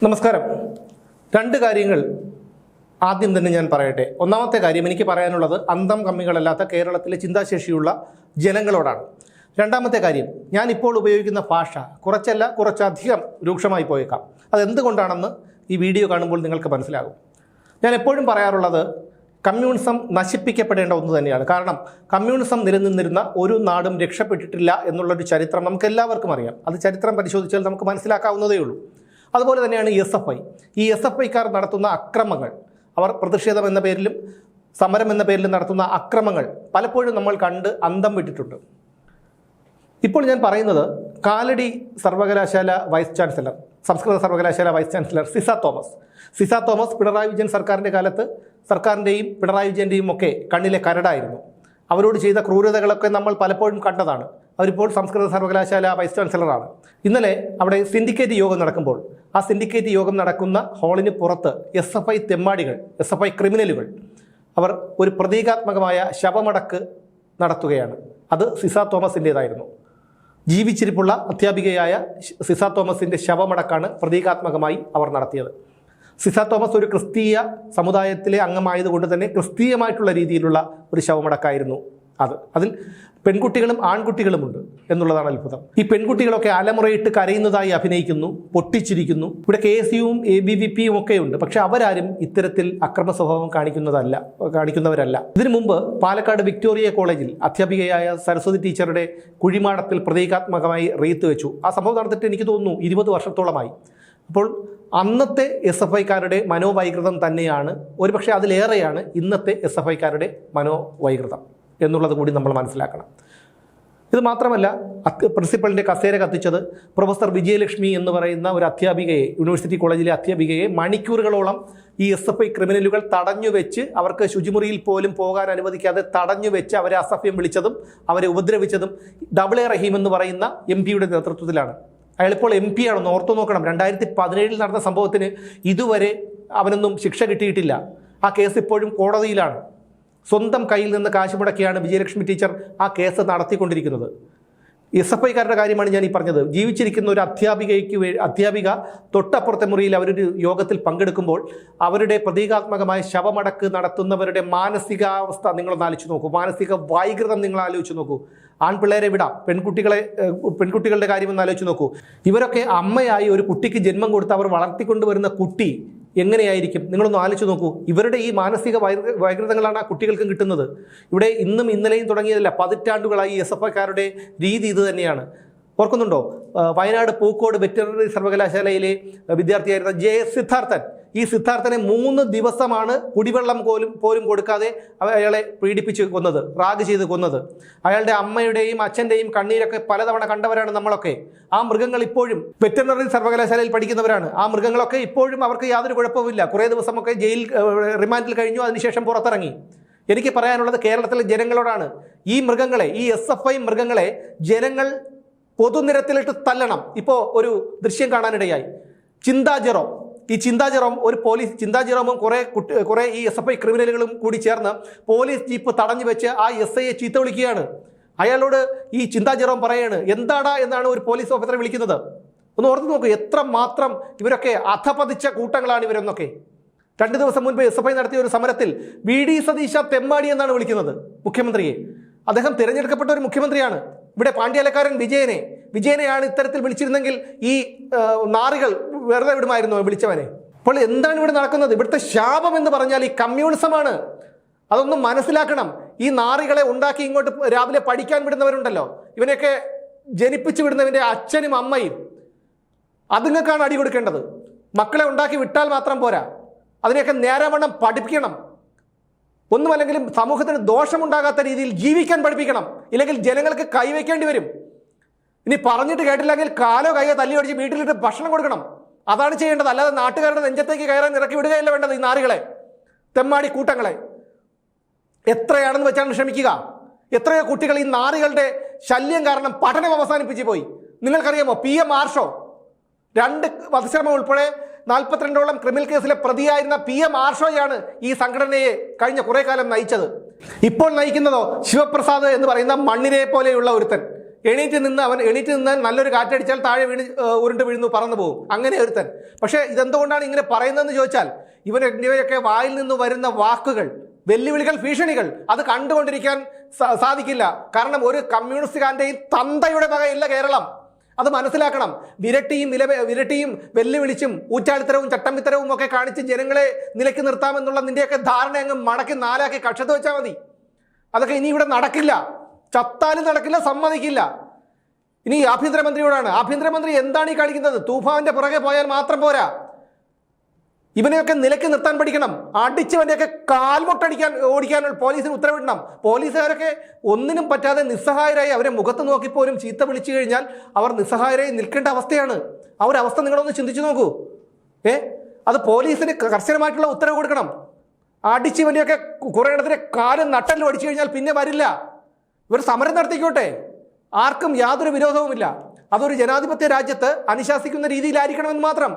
നമസ്കാരം. രണ്ട് കാര്യങ്ങൾ ആദ്യം തന്നെ ഞാൻ പറയട്ടെ. ഒന്നാമത്തെ കാര്യം എനിക്ക് പറയാനുള്ളത് അന്തം കമ്മികളല്ലാത്ത കേരളത്തിലെ ചിന്താശേഷിയുള്ള ജനങ്ങളോടാണ്. രണ്ടാമത്തെ കാര്യം, ഞാൻ ഇപ്പോൾ ഉപയോഗിക്കുന്ന ഭാഷ കുറച്ചധികം രൂക്ഷമായി പോയേക്കാം. അതെന്തുകൊണ്ടാണെന്ന് ഈ വീഡിയോ കാണുമ്പോൾ നിങ്ങൾക്ക് മനസ്സിലാകും. ഞാൻ എപ്പോഴും പറയാറുള്ളത് കമ്മ്യൂണിസം നശിപ്പിക്കപ്പെടേണ്ട ഒന്ന് തന്നെയാണ്. കാരണം കമ്മ്യൂണിസം നിലനിന്നിരുന്ന ഒരു നാടും രക്ഷപ്പെട്ടിട്ടില്ല എന്നുള്ളൊരു ചരിത്രം നമുക്ക് എല്ലാവർക്കും അറിയാം. അത് ചരിത്രം പരിശോധിച്ചാൽ നമുക്ക് മനസ്സിലാക്കാവുന്നതേ ഉള്ളൂ. അതുപോലെ തന്നെയാണ് SFI. ഈ SFIക്കാർ നടത്തുന്ന അക്രമങ്ങൾ, അവർ പ്രതിഷേധം എന്ന പേരിലും സമരം എന്ന പേരിലും നടത്തുന്ന അക്രമങ്ങൾ പലപ്പോഴും നമ്മൾ കണ്ട് അന്തം വിട്ടിട്ടുണ്ട്. ഇപ്പോൾ ഞാൻ പറയുന്നത് കാലടി സർവകലാശാല വൈസ് ചാൻസലർ, സംസ്കൃത സർവകലാശാല വൈസ് ചാൻസലർ സിസ തോമസ് പിണറായി വിജയൻ സർക്കാരിൻ്റെ കാലത്ത് സർക്കാരിൻ്റെയും പിണറായി വിജയൻ്റെയും ഒക്കെ കണ്ണിലെ കരടായിരുന്നു. അവരോട് ചെയ്ത ക്രൂരതകളൊക്കെ നമ്മൾ പലപ്പോഴും കണ്ടതാണ്. അവരിപ്പോൾ സംസ്കൃത സർവകലാശാല വൈസ് ചാൻസലറാണ്. ഇന്നലെ അവിടെ സിൻഡിക്കേറ്റ് യോഗം നടക്കുമ്പോൾ ആ സിൻഡിക്കേറ്റ് യോഗം നടക്കുന്ന ഹാളിന് പുറത്ത് SFI തെമ്മാടികൾ, SFI ക്രിമിനലുകൾ അവർ ഒരു പ്രതീകാത്മകമായ ശവമടക്ക് നടത്തുകയാണ്. അത് സിസ തോമസിൻ്റേതായിരുന്നു. ജീവിച്ചിരിപ്പുള്ള അധ്യാപികയായ സിസ തോമസിൻ്റെ ശവമടക്കാണ് പ്രതീകാത്മകമായി അവർ നടത്തിയത്. സിസ തോമസ് ഒരു ക്രിസ്തീയ സമുദായത്തിലെ അംഗമായതുകൊണ്ട് തന്നെ ക്രിസ്തീയമായിട്ടുള്ള രീതിയിലുള്ള ഒരു ശവമടക്കായിരുന്നു അത്. അതിൽ പെൺകുട്ടികളും ആൺകുട്ടികളുമുണ്ട് എന്നുള്ളതാണ് അത്ഭുതം. ഈ പെൺകുട്ടികളൊക്കെ അലമുറയിട്ട് കരയുന്നതായി അഭിനയിക്കുന്നു, പൊട്ടിച്ചിരിക്കുന്നു. ഇവിടെ KSUവും ABVPയും ഒക്കെ ഉണ്ട്. പക്ഷെ അവരാരും ഇത്തരത്തിൽ അക്രമ സ്വഭാവം കാണിക്കുന്നവരല്ല. ഇതിനു മുമ്പ് പാലക്കാട് വിക്ടോറിയ കോളേജിൽ അധ്യാപികയായ സരസ്വതി ടീച്ചറുടെ കുഴിമാടത്തിൽ പ്രതീകാത്മകമായി റീത്ത് വെച്ചു. ആ സംഭവം നടന്നിട്ട് എനിക്ക് തോന്നുന്നു 20 വർഷത്തോളമായി. അപ്പോൾ അന്നത്തെ SFIക്കാരുടെ മനോവൈകൃതം തന്നെയാണ്, ഒരുപക്ഷെ അതിലേറെയാണ് ഇന്നത്തെ SFIക്കാരുടെ മനോവൈകൃതം എന്നുള്ളത് കൂടി നമ്മൾ മനസ്സിലാക്കണം. ഇത് മാത്രമല്ല, പ്രിൻസിപ്പലിൻ്റെ കസേര കത്തിച്ചത് പ്രൊഫസർ വിജയലക്ഷ്മി എന്ന് പറയുന്ന ഒരു അധ്യാപികയെ, യൂണിവേഴ്സിറ്റി കോളേജിലെ അധ്യാപികയെ മണിക്കൂറുകളോളം ഈ SFI ക്രിമിനലുകൾ തടഞ്ഞു വെച്ച്, അവർക്ക് ശുചിമുറിയിൽ പോലും പോകാൻ അനുവദിക്കാതെ തടഞ്ഞു വെച്ച് അവരെ അസഭ്യം വിളിച്ചതും അവരെ ഉപദ്രവിച്ചതും AA റഹീം എന്ന് പറയുന്ന MP-യുടെ നേതൃത്വത്തിലാണ്. അയാളിപ്പോൾ MP ആണെന്ന് ഓർത്തു നോക്കണം. 2017 നടന്ന സംഭവത്തിന് ഇതുവരെ അവനൊന്നും ശിക്ഷ കിട്ടിയിട്ടില്ല. ആ കേസ് ഇപ്പോഴും കോടതിയിലാണ്. സ്വന്തം കയ്യിൽ നിന്ന് കാശ് മുടക്കിയാണ് വിജയലക്ഷ്മി ടീച്ചർ ആ കേസ് നടത്തിക്കൊണ്ടിരിക്കുന്നത്. SFIക്കാരുടെ കാര്യമാണ് ഞാൻ ഈ പറഞ്ഞത്. ജീവിച്ചിരിക്കുന്ന ഒരു അധ്യാപിക തൊട്ടപ്പുറത്തെ മുറിയിൽ അവരൊരു യോഗത്തിൽ പങ്കെടുക്കുമ്പോൾ അവരുടെ പ്രതീകാത്മകമായ ശവമടക്ക് നടത്തുന്നവരുടെ മാനസികാവസ്ഥ നിങ്ങളൊന്ന് ആലോചിച്ച് നോക്കൂ. മാനസിക വൈകൃതം നിങ്ങൾ ആലോചിച്ച് നോക്കൂ. ആൺപിള്ളേരെ വിടാം, പെൺകുട്ടികളുടെ കാര്യമൊന്ന് ആലോചിച്ച് നോക്കൂ. ഇവരൊക്കെ അമ്മയായി ഒരു കുട്ടിക്ക് ജന്മം കൊടുത്ത് അവർ വളർത്തിക്കൊണ്ടുവരുന്ന കുട്ടി എങ്ങനെയായിരിക്കും നിങ്ങളൊന്ന് ആലോചിച്ച് നോക്കൂ. ഇവരുടെ ഈ മാനസിക വൈകൃതങ്ങളാണ് ആ കുട്ടികൾക്കും കിട്ടുന്നത്. ഇവിടെ ഇന്നും ഇന്നലെയും തുടങ്ങിയതല്ല, പതിറ്റാണ്ടുകളായി SFIക്കാരുടെ രീതി ഇത് തന്നെയാണ്. ഓർക്കുന്നുണ്ടോ? വയനാട് പൂക്കോട് വെറ്ററിനറി സർവകലാശാലയിലെ വിദ്യാർത്ഥിയായിരുന്ന സിദ്ധാർത്ഥൻ. ഈ സിദ്ധാർത്ഥനെ 3 ദിവസമാണ് കുടിവെള്ളം പോലും കൊടുക്കാതെ അയാളെ പീഡിപ്പിച്ച് കൊന്നത്, റാഗ് ചെയ്ത് കൊന്നത്. അയാളുടെ അമ്മയുടെയും അച്ഛൻ്റെയും കണ്ണീരൊക്കെ പലതവണ കണ്ടവരാണ് നമ്മളൊക്കെ. ആ മൃഗങ്ങൾ ഇപ്പോഴും വെറ്ററിനറി സർവകലാശാലയിൽ പഠിക്കുന്നവരാണ്. ആ മൃഗങ്ങളൊക്കെ ഇപ്പോഴും അവർക്ക് യാതൊരു കുഴപ്പമില്ല. കുറേ ദിവസമൊക്കെ റിമാൻഡിൽ കഴിഞ്ഞു, അതിനുശേഷം പുറത്തിറങ്ങി. എനിക്ക് പറയാനുള്ളത് കേരളത്തിലെ ജനങ്ങളോടാണ്. ഈ മൃഗങ്ങളെ, ഈ SFI മൃഗങ്ങളെ ജനങ്ങൾ പൊതുനിരത്തിലിട്ട് തല്ലണം. ഇപ്പോൾ ഒരു ദൃശ്യം കാണാനിടയായി. ഈ ചിന്താ ജെറോം ഒരു പോലീസ്, ചിന്താ ജെറോമും കുറേ ഈ SFI ക്രിമിനലുകളും കൂടി ചേർന്ന് പോലീസ് ജീപ്പ് തടഞ്ഞു വെച്ച് ആ SIയെ ചീത്ത വിളിക്കുകയാണ്. അയാളോട് ഈ ചിന്താ ജെറോം പറയാണ്, എന്താടാ എന്നാണ് ഒരു പോലീസ് ഓഫീസറെ വിളിക്കുന്നത്. ഒന്ന് ഓർത്ത് നോക്കൂ, എത്ര മാത്രം ഇവരൊക്കെ അധപതിച്ച കൂട്ടങ്ങളാണ് ഇവരെന്നൊക്കെ. 2 ദിവസം മുൻപ് SFI നടത്തിയ ഒരു സമരത്തിൽ VD സതീശ തെമ്മാടി എന്നാണ് വിളിക്കുന്നത് മുഖ്യമന്ത്രിയെ. അദ്ദേഹം തിരഞ്ഞെടുക്കപ്പെട്ട ഒരു മുഖ്യമന്ത്രിയാണ്. ഇവിടെ പാണ്ഡ്യാലക്കാരൻ വിജയനെയാണ് ഇത്തരത്തിൽ വിളിച്ചിരുന്നെങ്കിൽ ഈ നാറികൾ വെറുതെ വിടുമായിരുന്നു വിളിച്ചവനെ. അപ്പോൾ എന്താണ് ഇവിടെ നടക്കുന്നത്? ഇവിടുത്തെ ശാപം എന്ന് പറഞ്ഞാൽ ഈ കമ്മ്യൂണിസമാണ്. അതൊന്നും മനസ്സിലാക്കണം. ഈ നാറികളെ ഉണ്ടാക്കി ഇങ്ങോട്ട് രാവിലെ പഠിക്കാൻ വിടുന്നവരുണ്ടല്ലോ, ഇവനെയൊക്കെ ജനിപ്പിച്ച് വിടുന്നവൻ്റെ അച്ഛനും അമ്മയും, അതുങ്ങൾക്കാണ് അടി കൊടുക്കേണ്ടത്. മക്കളെ ഉണ്ടാക്കി വിട്ടാൽ മാത്രം പോരാ, അതിനെയൊക്കെ നേരാവണ്ണം പഠിപ്പിക്കണം. ഒന്നുമല്ലെങ്കിലും സമൂഹത്തിന് ദോഷമുണ്ടാകാത്ത രീതിയിൽ ജീവിക്കാൻ പഠിപ്പിക്കണം. ഇല്ലെങ്കിൽ ജനങ്ങൾക്ക് കൈവയ്ക്കേണ്ടി വരും. ഇനി പറഞ്ഞിട്ട് കേട്ടില്ലെങ്കിൽ കാലോ കൈയോ തല്ലി ഒടിച്ച് വീട്ടിലിട്ട് ഭക്ഷണം കൊടുക്കണം. അതാണ് ചെയ്യേണ്ടത്. അല്ലാതെ നാട്ടുകാരുടെ നെഞ്ചത്തേക്ക് കയറാൻ ഇറക്കി വിടുകയല്ല വേണ്ടത്. ഈ നാറികളെ, തെമ്മാടി കൂട്ടങ്ങളെ എത്രയാണെന്ന് വെച്ചാണ് ക്ഷമിക്കുക. എത്രയോ കുട്ടികൾ ഈ നാറികളുടെ ശല്യം കാരണം പഠനം അവസാനിപ്പിച്ച് പോയി. നിങ്ങൾക്കറിയാമോ? PM ആർഷോ 2 വധശ്രമം ഉൾപ്പെടെ 42ഓളം ക്രിമിനൽ കേസിലെ പ്രതിയായിരുന്ന PM ആർഷോയാണ് ഈ സംഘടനയെ കഴിഞ്ഞ കുറേ കാലം നയിച്ചത്. ഇപ്പോൾ നയിക്കുന്നതോ ശിവപ്രസാദ് എന്ന് പറയുന്ന മണ്ണിനെ പോലെയുള്ള ഒരുത്തൻ. എണീറ്റ് നിന്നാൽ നല്ലൊരു കാറ്റടിച്ചാൽ താഴെ ഉരുണ്ട് വീഴുന്നു, പറന്നു പോകും, അങ്ങനെ ഒരുത്തൻ. പക്ഷേ ഇതെന്തുകൊണ്ടാണ് ഇങ്ങനെ പറയുന്നതെന്ന് ചോദിച്ചാൽ ഇവരൊക്കെ വായിൽ നിന്ന് വരുന്ന വാക്കുകൾ, വെല്ലുവിളികൾ, ഭീഷണികൾ അത് കണ്ടുകൊണ്ടിരിക്കാൻ സാധിക്കില്ല. കാരണം ഒരു കമ്മ്യൂണിസ്റ്റുകാരൻ്റെയും തന്തയുടെ വകയില്ല കേരളം, അത് മനസ്സിലാക്കണം. വിരട്ടിയും വെല്ലുവിളിച്ചും ഊറ്റാളിത്തരവും ചട്ടമ്പിത്തരവും ഒക്കെ കാണിച്ച് ജനങ്ങളെ നിലയ്ക്ക് നിർത്താമെന്നുള്ള നിന്റെയൊക്കെ ധാരണ അങ്ങ് മടക്കി നാലാക്കി കക്ഷത്ത് വെച്ചാൽ മതി. അതൊക്കെ ഇനി ഇവിടെ നടക്കില്ല, ചത്താലും നടക്കില്ല, സമ്മതിക്കില്ല. ഇനി ആഭ്യന്തരമന്ത്രിയോടാണ്. ആഭ്യന്തരമന്ത്രി എന്താണ് ഈ കാണിക്കുന്നത്? തൂഫാന്റെ പുറകെ പോയാൽ മാത്രം പോരാ, ഇവനെയൊക്കെ നിലയ്ക്ക് നിർത്താൻ പഠിക്കണം. അടിച്ചവൻ്റെയൊക്കെ ഓടിക്കാനുള്ള പോലീസിന് ഉത്തരവിടണം. പോലീസുകാരൊക്കെ ഒന്നിനും പറ്റാതെ നിസ്സഹായരായി അവരെ മുഖത്ത് നോക്കിപ്പോലും ചീത്ത വിളിച്ചു കഴിഞ്ഞാൽ അവർ നിസ്സഹായരായി നിൽക്കേണ്ട അവസ്ഥയാണ്. ആ ഒരു അവസ്ഥ നിങ്ങളൊന്ന് ചിന്തിച്ചു നോക്കൂ. അത് പോലീസിന് കർശനമായിട്ടുള്ള ഉത്തരവ് കൊടുക്കണം. അടിച്ചവൻ്റെയൊക്കെ കുറേ ഇടത്തിന് കാലും നട്ടലും അടിച്ചു കഴിഞ്ഞാൽ പിന്നെ വരില്ല. ഇവർ സമരം നടത്തിക്കോട്ടെ, ആർക്കും യാതൊരു വിരോധവുമില്ല. അതൊരു ജനാധിപത്യ രാജ്യത്ത് അനുശാസിക്കുന്ന രീതിയിലായിരിക്കണമെന്ന് മാത്രം.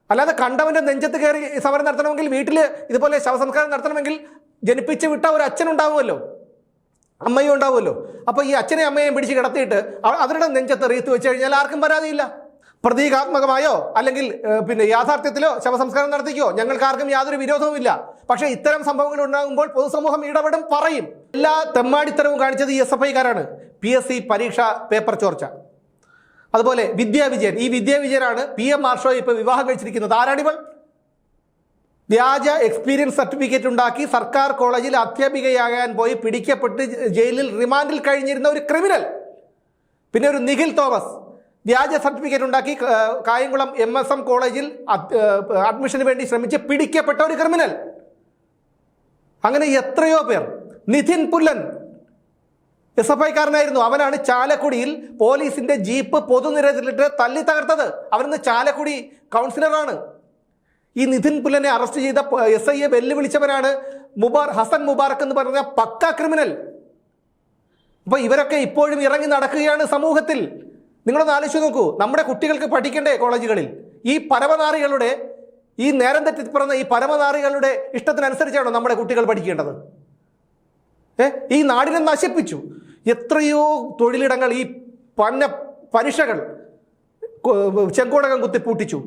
അല്ലാതെ കണ്ടവന്റെ നെഞ്ചത്ത് കയറി സമരം നടത്തണമെങ്കിൽ, വീട്ടിൽ ഇതുപോലെ ശവസംസ്കാരം നടത്തണമെങ്കിൽ ജനിപ്പിച്ച് വിട്ട ഒരു അച്ഛനുണ്ടാവുമല്ലോ, അമ്മയും ഉണ്ടാവുമല്ലോ. അപ്പോൾ ഈ അച്ഛനെയും അമ്മയെയും പിടിച്ച് കിടത്തിയിട്ട് അവരുടെ നെഞ്ചത്ത് റീത്ത് വെച്ച് കഴിഞ്ഞാൽ ആർക്കും പരാതിയില്ല. പ്രതീകാത്മകമായോ അല്ലെങ്കിൽ യാഥാർത്ഥ്യത്തിലോ ശവസംസ്കാരം നടത്തിക്കോ, ഞങ്ങൾക്ക് ആർക്കും യാതൊരു വിരോധവുമില്ല. പക്ഷേ ഇത്തരം സംഭവങ്ങൾ ഉണ്ടാകുമ്പോൾ പൊതുസമൂഹം ഇടപെടും, പറയും. എല്ലാ തെമ്മാടിത്തരവും കാണിച്ചത് ഈ SFIക്കാരാണ്. PSC പരീക്ഷ പേപ്പർ ചോർച്ച, അതുപോലെ വിദ്യാവിജയൻ. ഈ വിദ്യാവിജയനാണ് PM മാർഷോയെ ഇപ്പോൾ വിവാഹം കഴിച്ചിരിക്കുന്നത്. ആരാണിവൾ? വ്യാജ എക്സ്പീരിയൻസ് സർട്ടിഫിക്കറ്റ് ഉണ്ടാക്കി സർക്കാർ കോളേജിൽ അധ്യാപികയാകാൻ പോയി പിടിക്കപ്പെട്ട് ജയിലിൽ റിമാൻഡിൽ കഴിഞ്ഞിരുന്ന ഒരു ക്രിമിനൽ. പിന്നെ ഒരു നിഖിൽ തോമസ് വ്യാജ സർട്ടിഫിക്കറ്റ് ഉണ്ടാക്കി കായംകുളം MSM കോളേജിൽ അഡ്മിഷന് വേണ്ടി ശ്രമിച്ച് പിടിക്കപ്പെട്ട ഒരു ക്രിമിനൽ. അങ്ങനെ എത്രയോ പേർ. നിധിൻ പുല്ലൻ SFIക്കാരനായിരുന്നു. അവനാണ് ചാലക്കുടിയിൽ പോലീസിന്റെ ജീപ്പ് പൊതുനിരത്തിലിട്ട് തല്ലി തകർത്തത്. അവനിന്ന് ചാലക്കുടി കൗൺസിലറാണ്. ഈ നിധിൻ പുല്ലനെ അറസ്റ്റ് ചെയ്ത SIയെ വെല്ലുവിളിച്ചവനാണ് ഹസൻ മുബാറക് എന്ന് പറഞ്ഞ പക്ക ക്രിമിനൽ. അപ്പൊ ഇവരൊക്കെ ഇപ്പോഴും ഇറങ്ങി നടക്കുകയാണ് സമൂഹത്തിൽ. നിങ്ങളൊന്ന് ആലോചിച്ച് നോക്കൂ. നമ്മുടെ കുട്ടികൾക്ക് പഠിക്കണ്ടേ കോളേജുകളിൽ? ഈ പരമനാറികളുടെ, ഈ നേരം തെറ്റി പറഞ്ഞ ഈ പരമനാറികളുടെ ഇഷ്ടത്തിനനുസരിച്ചാണോ നമ്മുടെ കുട്ടികൾ പഠിക്കേണ്ടത്? ഈ നാടിനെ നശിപ്പിച്ചു. എത്രയോ തൊഴിലിടങ്ങൾ ഈ പലിശകൾ ചെങ്കോടകം കുത്തി പൂട്ടിച്ചു.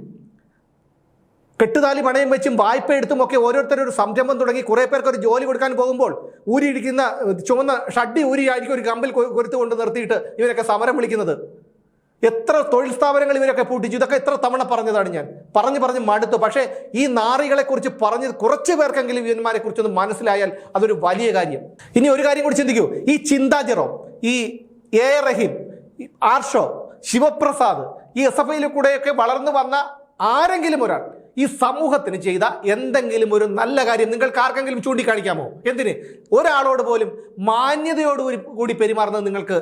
കെട്ടുതാലി പണയം വെച്ചും വായ്പ എടുത്തും ഒക്കെ ഓരോരുത്തരൊരു സംരംഭം തുടങ്ങി കുറേ പേർക്ക് ഒരു ജോലി കൊടുക്കാൻ പോകുമ്പോൾ ഊരിയിരിക്കുന്ന ചുവന്ന ഷഡ്ഡി ഊരിയായിരിക്കും ഒരു കമ്പിൽ കൊരുത്ത് കൊണ്ട് നിർത്തിയിട്ട് ഇവരൊക്കെ സമരം വിളിക്കുന്നത്. എത്ര തൊഴിൽ സ്ഥാപനങ്ങൾ ഇവരൊക്കെ പൂട്ടിച്ചു. ഇതൊക്കെ എത്ര തവണ പറഞ്ഞതാണ് ഞാൻ. പറഞ്ഞ് മടുത്തു. പക്ഷേ ഈ നാറികളെ കുറിച്ച് പറഞ്ഞത് കുറച്ച് പേർക്കെങ്കിലും ഇവന്മാരെ കുറിച്ചൊന്ന് മനസ്സിലായാൽ അതൊരു വലിയ കാര്യം. ഇനി ഒരു കാര്യം കൂടി ചിന്തിക്കൂ. ഈ ചിന്താ ജെറോം, ഈ A. റഹീം, ആർഷോ, ശിവപ്രസാദ്, ഈ SFIയിൽ കൂടെയൊക്കെ വളർന്നു വന്ന ആരെങ്കിലും ഒരാൾ ഈ സമൂഹത്തിന് ചെയ്ത എന്തെങ്കിലും ഒരു നല്ല കാര്യം നിങ്ങൾക്ക് ആർക്കെങ്കിലും ചൂണ്ടിക്കാണിക്കാമോ? എന്തിന്? ഒരാളോട് പോലും മാന്യതയോടുകൂടി പെരുമാറുന്നത് നിങ്ങൾക്ക്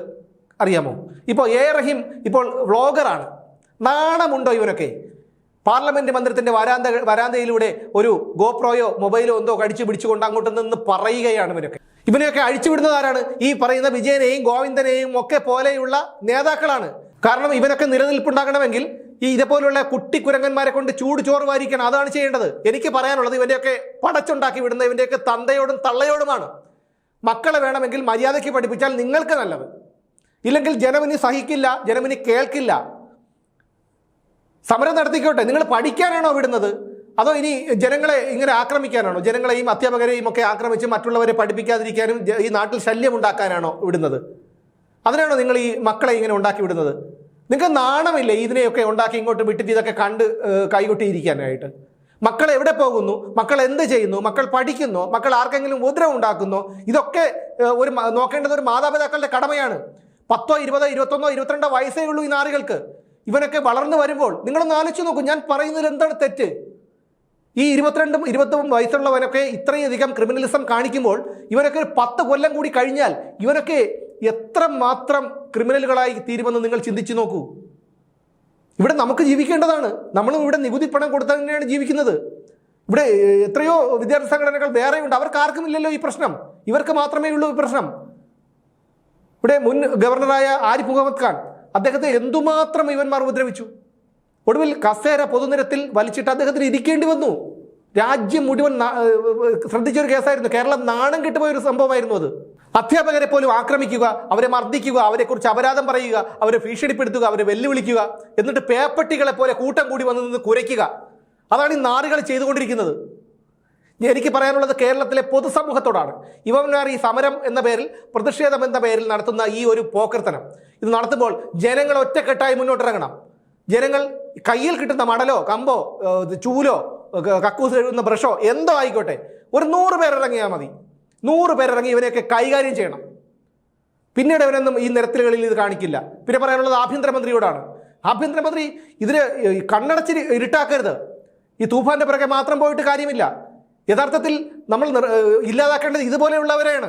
അറിയാമോ? ഇപ്പോൾ A. റഹീം ഇപ്പോൾ വ്ളോഗറാണ്. നാണമുണ്ടോ ഇവരൊക്കെ? പാർലമെന്റ് മന്ദിരത്തിന്റെ വരാന്തയിലൂടെ ഒരു ഗോപ്രോയോ മൊബൈലോ എന്തോ കടിച്ചു പിടിച്ചുകൊണ്ട് അങ്ങോട്ട് നിന്ന് പറയുകയാണ് ഇവരൊക്കെ. ഇവനെയൊക്കെ അഴിച്ചുവിടുന്നത് ആരാണ്? ഈ പറയുന്ന വിജയനെയും ഗോവിന്ദനെയും ഒക്കെ പോലെയുള്ള നേതാക്കളാണ്. കാരണം ഇവനൊക്കെ നിലനിൽപ്പുണ്ടാകണമെങ്കിൽ ഈ ഇതേപോലുള്ള കുട്ടിക്കുരങ്ങന്മാരെ കൊണ്ട് ചൂട് ചോറ് വാരിക്കണം. അതാണ് ചെയ്യേണ്ടത്. എനിക്ക് പറയാനുള്ളത് ഇവന്റെയൊക്കെ പടച്ചുണ്ടാക്കി വിടുന്ന ഇവന്റെയൊക്കെ തന്തയോടും തള്ളയോടുമാണ്. മക്കളെ വേണമെങ്കിൽ മര്യാദയ്ക്ക് പഠിപ്പിച്ചാൽ നിങ്ങൾക്ക് നല്ലത്. ഇല്ലെങ്കിൽ ജനമിനി സഹിക്കില്ല, ജനമിനി കേൾക്കില്ല. സമരം നടത്തിക്കോട്ടെ. നിങ്ങൾ പഠിക്കാനാണോ വിടുന്നത്? അതോ ഇനി ജനങ്ങളെ ഇങ്ങനെ ആക്രമിക്കാനാണോ? ജനങ്ങളെയും അധ്യാപകരെയും ഒക്കെ ആക്രമിച്ച് മറ്റുള്ളവരെ പഠിപ്പിക്കാതിരിക്കാനും ഈ നാട്ടിൽ ശല്യം ഉണ്ടാക്കാനാണോ വിടുന്നത്? അതിനാണോ നിങ്ങൾ ഈ മക്കളെ ഇങ്ങനെ ഉണ്ടാക്കി വിടുന്നത്? നിങ്ങൾക്ക് നാണമില്ലേ ഇതിനെയൊക്കെ ഉണ്ടാക്കി ഇങ്ങോട്ട് വിട്ടിട്ട് ഇതൊക്കെ കണ്ട് കൈകൊട്ടിയിരിക്കാനായിട്ട്? മക്കൾ എവിടെ പോകുന്നു? മക്കൾ എന്ത് ചെയ്യുന്നു? മക്കൾ പഠിക്കുന്നു? മക്കൾ ആർക്കെങ്കിലും ഉപദ്രവം ഉണ്ടാക്കുന്നു? ഇതൊക്കെ നോക്കേണ്ടത് ഒരു മാതാപിതാക്കളുടെ കടമയാണ്. 10, 20, 21, 22 വയസ്സേ ഉള്ളൂ ഈ നാറികൾക്ക്. ഇവനൊക്കെ വളർന്നു വരുമ്പോൾ നിങ്ങളൊന്ന് ആലോചിച്ച് നോക്കൂ. ഞാൻ പറയുന്നതിൽ എന്താണ് തെറ്റ്? ഈ 22, 20 വയസ്സുള്ളവനൊക്കെ ഇത്രയധികം ക്രിമിനലിസം കാണിക്കുമ്പോൾ ഇവനൊക്കെ 10 കൊല്ലം കൂടി കഴിഞ്ഞാൽ ഇവനൊക്കെ എത്രമാത്രം ക്രിമിനലുകളായി തീരുമെന്ന് നിങ്ങൾ ചിന്തിച്ചു നോക്കൂ. ഇവിടെ നമുക്ക് ജീവിക്കേണ്ടതാണ്. നമ്മളും ഇവിടെ നികുതി പണം കൊടുത്ത് തന്നെയാണ് ജീവിക്കുന്നത്. ഇവിടെ എത്രയോ വിദ്യാർത്ഥി സംഘടനകൾ വേറെയുണ്ട്. അവർക്ക് ആർക്കും ഇല്ലല്ലോ ഈ പ്രശ്നം. ഇവർക്ക് മാത്രമേ ഉള്ളൂ ഈ പ്രശ്നം. ഇവിടെ മുൻ ഗവർണറായ ആരിഫ് മുഹമ്മദ് ഖാൻ, അദ്ദേഹത്തെ എന്തുമാത്രം ഇവന്മാർ ഉപദ്രവിച്ചു. ഒടുവിൽ കസേര പൊതുനിരത്തിൽ വലിച്ചിട്ട് അദ്ദേഹത്തിന് ഇരിക്കേണ്ടി വന്നു. രാജ്യം മുഴുവൻ ശ്രദ്ധിച്ചൊരു കേസായിരുന്നു. കേരളം നാണം കെട്ടുപോയൊരു സംഭവമായിരുന്നു അത്. അധ്യാപകരെ പോലും ആക്രമിക്കുക, അവരെ മർദ്ദിക്കുക, അവരെക്കുറിച്ച് അപരാധം പറയുക, അവരെ ഭീഷണിപ്പെടുത്തുക, അവരെ വെല്ലുവിളിക്കുക, എന്നിട്ട് പേപ്പട്ടികളെ പോലെ കൂട്ടം കൂടി വന്ന് നിന്ന് കുരയ്ക്കുക. അതാണ് ഈ നാടുകൾ ചെയ്തുകൊണ്ടിരിക്കുന്നത്. എനിക്ക് പറയാനുള്ളത് കേരളത്തിലെ പൊതുസമൂഹത്തോടാണ്. ഇവന്മാർ ഈ സമരം എന്ന പേരിൽ, പ്രതിഷേധം എന്ന പേരിൽ നടത്തുന്ന ഈ ഒരു പോക്കർത്തനം ഇത് നടത്തുമ്പോൾ ജനങ്ങൾ ഒറ്റക്കെട്ടായി മുന്നോട്ടിറങ്ങണം. ജനങ്ങൾ കയ്യിൽ കിട്ടുന്ന മടലോ കമ്പോ ചൂലോ കക്കൂസ് എഴുതുന്ന ബ്രഷോ എന്തോ ആയിക്കോട്ടെ, ഒരു 100 പേരിറങ്ങിയാൽ മതി. 100 പേരിറങ്ങി ഇവനെയൊക്കെ കൈകാര്യം ചെയ്യണം. പിന്നീട് ഇവരൊന്നും ഈ നിരത്തുകളിൽ ഇത് കാണിക്കില്ല. പിന്നെ പറയാനുള്ളത് ആഭ്യന്തരമന്ത്രിയോടാണ്. ആഭ്യന്തരമന്ത്രി ഇതിന് കണ്ണടച്ച് ഇരുട്ടാക്കരുത്. ഈ തൂഫാന്റെ പിറകെ മാത്രം പോയിട്ട് കാര്യമില്ല. യഥാർത്ഥത്തിൽ നമ്മൾ ഇല്ലാതാക്കേണ്ടത് ഇതുപോലെയുള്ളവരെയാണ്.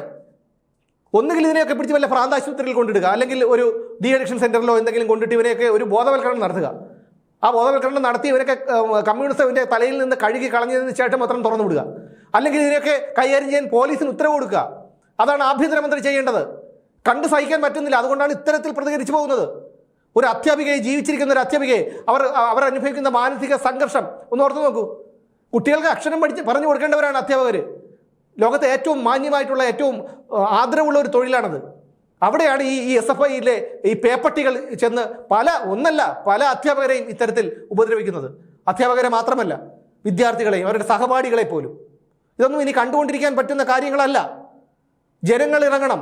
ഒന്നുകിൽ ഇതിനെയൊക്കെ പിടിച്ച് വല്ല പ്രാന്താശുപത്രിയിൽ കൊണ്ടിടുക, അല്ലെങ്കിൽ ഒരു ഡി അഡിക്ഷൻ സെന്ററിലോ എന്തെങ്കിലും കൊണ്ടിട്ട് ഇവനെയൊക്കെ ഒരു ബോധവൽക്കരണം നടത്തുക. ആ ബോധവൽക്കരണം നടത്തി ഇവരൊക്കെ കമ്മ്യൂണിസത്തിന്റെ തലയിൽ നിന്ന് കഴുകി കളഞ്ഞതിന് ശേഷം മാത്രം തുറന്നു വിടുക. അല്ലെങ്കിൽ ഇതിനെയൊക്കെ കൈകാര്യം ചെയ്യാൻ പോലീസിന് ഉത്തരവ് കൊടുക്കുക. അതാണ് ആഭ്യന്തരമന്ത്രി ചെയ്യേണ്ടത്. കണ്ടു സഹിക്കാൻ പറ്റുന്നില്ല, അതുകൊണ്ടാണ് ഇത്തരത്തിൽ പ്രതികരിച്ചു പോകുന്നത്. ഒരു അധ്യാപികയെ, ജീവിച്ചിരിക്കുന്ന ഒരു അധ്യാപികയെ അവർ അനുഭവിക്കുന്ന മാനസിക സംഘർഷം ഒന്ന് ഓർത്തു നോക്കൂ. കുട്ടികൾക്ക് അക്ഷരം പറഞ്ഞു കൊടുക്കേണ്ടവരാണ് അധ്യാപകർ. ലോകത്തെ ഏറ്റവും മാന്യമായിട്ടുള്ള, ഏറ്റവും ആദരവുള്ള ഒരു തൊഴിലാണത്. അവിടെയാണ് ഈ SFIയിലെ ഈ പേപ്പട്ടികൾ ചെന്ന് പല അധ്യാപകരെയും ഇത്തരത്തിൽ ഉപദ്രവിക്കുന്നത്. അധ്യാപകരെ മാത്രമല്ല, വിദ്യാർത്ഥികളെയും അവരുടെ സഹപാഠികളെ പോലും. ഇതൊന്നും ഇനി കണ്ടുകൊണ്ടിരിക്കാൻ പറ്റുന്ന കാര്യങ്ങളല്ല. ജനങ്ങൾ ഇറങ്ങണം.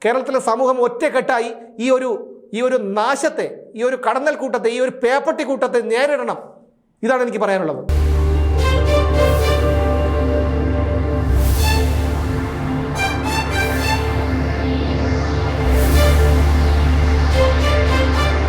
കേരളത്തിലെ സമൂഹം ഒറ്റക്കെട്ടായി ഈ ഒരു നാശത്തെ, ഈ ഒരു കടന്നൽ കൂട്ടത്തെ, ഈ ഒരു പേപ്പട്ടി കൂട്ടത്തെ നേരിടണം. ഇതാണ് എനിക്ക് പറയാനുള്ളത്.